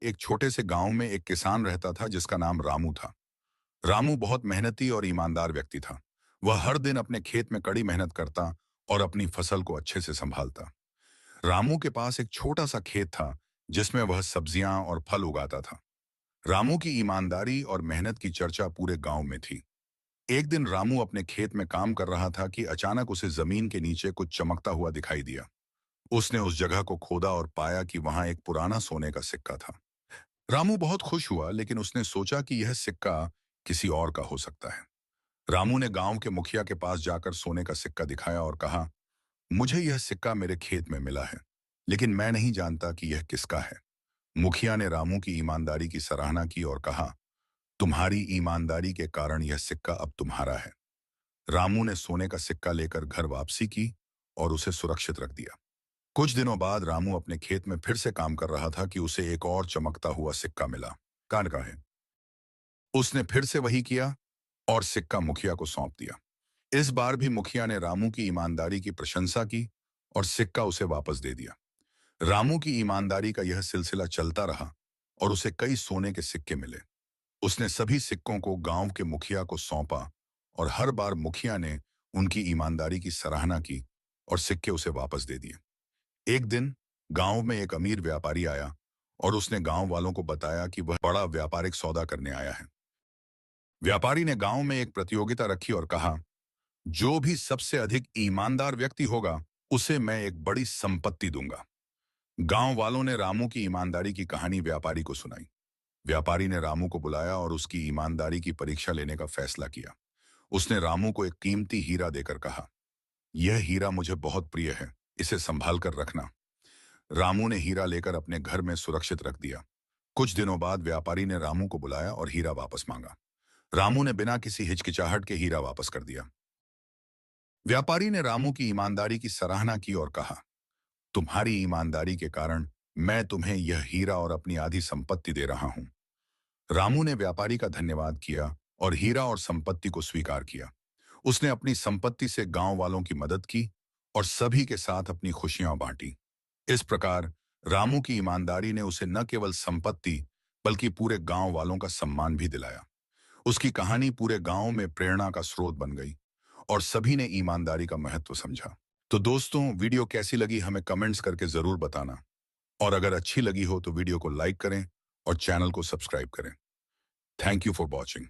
एक छोटे से गांव में एक किसान रहता था जिसका नाम रामू था। रामू बहुत मेहनती और ईमानदार व्यक्ति था। वह हर दिन अपने खेत में कड़ी मेहनत करता और अपनी फसल को अच्छे से संभालता। रामू के पास एक छोटा सा खेत था जिसमें वह सब्जियां और फल उगाता था। रामू की ईमानदारी और मेहनत की चर्चा पूरे गांव में थी। एक दिन रामू अपने खेत में काम कर रहा था कि अचानक उसे जमीन के नीचे कुछ चमकता हुआ दिखाई दिया। उसने उस जगह को खोदा और पाया कि वहां एक पुराना सोने का सिक्का था। रामू बहुत खुश हुआ, लेकिन उसने सोचा कि यह सिक्का किसी और का हो सकता है। रामू ने गांव के मुखिया के पास जाकर सोने का सिक्का दिखाया और कहा, मुझे यह सिक्का मेरे खेत में मिला है, लेकिन मैं नहीं जानता कि यह किसका है। मुखिया ने रामू की ईमानदारी की सराहना की और कहा, तुम्हारी ईमानदारी के कारण यह सिक्का अब तुम्हारा है। रामू ने सोने का सिक्का लेकर घर वापसी की और उसे सुरक्षित रख दिया। कुछ दिनों बाद रामू अपने खेत में फिर से काम कर रहा था कि उसे एक और चमकता हुआ सिक्का मिला। कान का है। उसने फिर से वही किया और सिक्का मुखिया को सौंप दिया। इस बार भी मुखिया ने रामू की ईमानदारी की प्रशंसा की और सिक्का उसे वापस दे दिया। रामू की ईमानदारी का यह सिलसिला चलता रहा और उसे कई सोने के सिक्के मिले। उसने सभी सिक्कों को गांव के मुखिया को सौंपा और हर बार मुखिया ने उनकी ईमानदारी की सराहना की और सिक्के उसे वापस दे दिए। एक दिन गांव में एक अमीर व्यापारी आया और उसने गांव वालों को बताया कि वह बड़ा व्यापारिक सौदा करने आया है। व्यापारी ने गांव में एक प्रतियोगिता रखी और कहा, जो भी सबसे अधिक ईमानदार व्यक्ति होगा उसे मैं एक बड़ी संपत्ति दूंगा। गांव वालों ने रामू की ईमानदारी की कहानी व्यापारी को सुनाई। व्यापारी ने रामू को बुलाया और उसकी ईमानदारी की परीक्षा लेने का फैसला किया। उसने रामू को एक कीमती हीरा देकर कहा, यह हीरा मुझे बहुत प्रिय है, इसे संभाल कर रखना। रामू ने हीरा लेकर अपने घर में सुरक्षित रख दिया। कुछ दिनों बाद व्यापारी ने रामू को बुलाया और हीरा वापस मांगा। रामू ने बिना किसी हिचकिचाहट के हीरा वापस कर दिया। व्यापारी ने रामू की ईमानदारी की सराहना की और कहा, तुम्हारी ईमानदारी के कारण मैं तुम्हें यह हीरा और अपनी आधी संपत्ति दे रहा हूं। रामू ने व्यापारी का धन्यवाद किया और हीरा और संपत्ति को स्वीकार किया। उसने अपनी संपत्ति से गांव वालों की मदद की और सभी के साथ अपनी खुशियां बांटी। इस प्रकार रामू की ईमानदारी ने उसे न केवल संपत्ति बल्कि पूरे गांव वालों का सम्मान भी दिलाया। उसकी कहानी पूरे गांव में प्रेरणा का स्रोत बन गई और सभी ने ईमानदारी का महत्व समझा। तो दोस्तों, वीडियो कैसी लगी हमें कमेंट्स करके जरूर बताना। और अगर अच्छी लगी हो तो वीडियो को लाइक करें और चैनल को सब्सक्राइब करें। Thank you for watching.